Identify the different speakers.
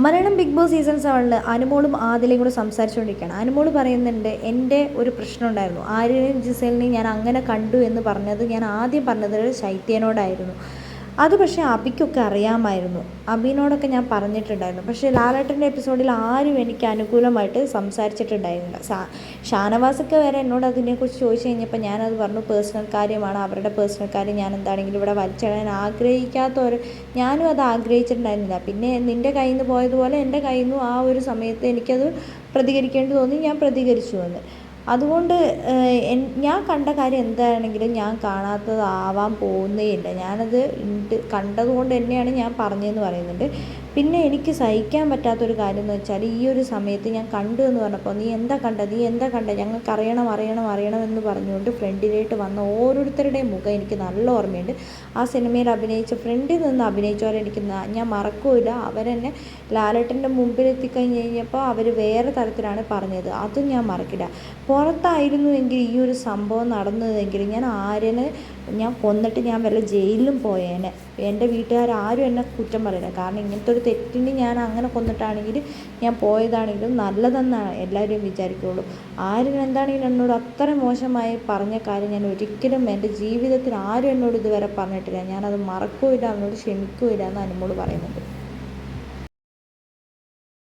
Speaker 1: Malayalam big boss season 7 അനുമോളും ആദിലയും കൂടെ സംസാരിച്ചുകൊണ്ടിരിക്കുകയാണ്. അനുമോൾ പറയുന്നുണ്ട്, എൻ്റെ ഒരു പ്രശ്നം ഉണ്ടായിരുന്നു, ആര്യനെയും ജിസേലിനെയും ഞാൻ അങ്ങനെ കണ്ടു എന്ന് പറഞ്ഞത് ഞാൻ ആദ്യം പറഞ്ഞത് ശൈത്യനോടായിരുന്നു. അത് പക്ഷേ അബിക്കൊക്കെ അറിയാമായിരുന്നു, അബിനോടൊക്കെ ഞാൻ പറഞ്ഞിട്ടുണ്ടായിരുന്നു. പക്ഷേ ലാലേട്ടൻ്റെ എപ്പിസോഡിൽ ആരും എനിക്ക് അനുകൂലമായിട്ട് സംസാരിച്ചിട്ടുണ്ടായിരുന്നില്ല. ഷാനവാസൊക്കെ വരെ എന്നോട് അതിനെക്കുറിച്ച് ചോദിച്ചു കഴിഞ്ഞപ്പോൾ ഞാനത് പറഞ്ഞു, പേഴ്സണൽ കാര്യമാണ്, അവരുടെ പേഴ്സണൽ കാര്യം ഞാൻ എന്താണെങ്കിലും ഇവിടെ വലിച്ചിടാൻ ആഗ്രഹിക്കാത്തവർ, ഞാനും അത് ആഗ്രഹിച്ചിട്ടുണ്ടായിരുന്നില്ല. പിന്നെ നിൻ്റെ കയ്യിൽ നിന്ന് പോയതുപോലെ എൻ്റെ കയ്യിൽ നിന്നും ആ ഒരു സമയത്ത് എനിക്കത് പ്രതികരിക്കേണ്ടി തോന്നി, ഞാൻ പ്രതികരിച്ചു എന്ന്. അതുകൊണ്ട് ഞാൻ കണ്ട കാര്യം എന്താണെങ്കിലും ഞാൻ കാണാത്തതാവാൻ പോകുന്നേയില്ല. ഞാനത് കണ്ടതുകൊണ്ട് തന്നെയാണ് ഞാൻ പറഞ്ഞതെന്ന് പറയുന്നുണ്ട്. പിന്നെ എനിക്ക് സഹിക്കാൻ പറ്റാത്തൊരു കാര്യം എന്ന് വെച്ചാൽ, ഈ ഒരു സമയത്ത് ഞാൻ കണ്ടു എന്ന് പറഞ്ഞപ്പോൾ നീ എന്താ കണ്ടത്, ഞങ്ങൾക്ക് അറിയണം എന്ന് പറഞ്ഞുകൊണ്ട് ഫ്രണ്ടിലേക്ക് വന്ന ഓരോരുത്തരുടെയും മുഖം എനിക്ക് നല്ല ഓർമ്മയുണ്ട്. ആ സിനിമയിൽ അഭിനയിച്ച ഫ്രണ്ടിൽ നിന്ന് അഭിനയിച്ചവരെ ഞാൻ മറക്കൂല. അവരെന്നെ ലാലേട്ടൻ്റെ മുമ്പിൽ എത്തിക്കഴിഞ്ഞ് കഴിഞ്ഞപ്പോൾ അവർ വേറെ തരത്തിലാണ് പറഞ്ഞത്, അതും ഞാൻ മറക്കില്ല. പുറത്തായിരുന്നുവെങ്കിൽ ഈ ഒരു സംഭവം നടന്നതെങ്കിൽ ഞാൻ ആര്യനെ കൊന്നിട്ട് ഞാൻ വല്ല ജയിലിലും പോയേനെ. എൻ്റെ വീട്ടുകാരും എന്നെ കുറ്റം പറയില്ല. കാരണം ഇങ്ങനത്തെ ഒരു തെറ്റിന് ഞാൻ അങ്ങനെ കൊന്നിട്ടാണെങ്കിൽ ഞാൻ പോയതാണെങ്കിലും നല്ലതെന്നാണ് എല്ലാവരും വിചാരിക്കുകയുള്ളൂ. ആര്യൻ എന്താണെങ്കിലും എന്നോട് അത്ര മോശമായി പറഞ്ഞ കാര്യം ഞാൻ ഒരിക്കലും എൻ്റെ ജീവിതത്തിൽ ആരും എന്നോട് ഇതുവരെ പറഞ്ഞിട്ടില്ല. ഞാനത് മറക്കുകയില്ല, അവനോട് ക്ഷമിക്കുകയില്ല എന്ന് അനുമോൾ പറയുന്നുണ്ട്.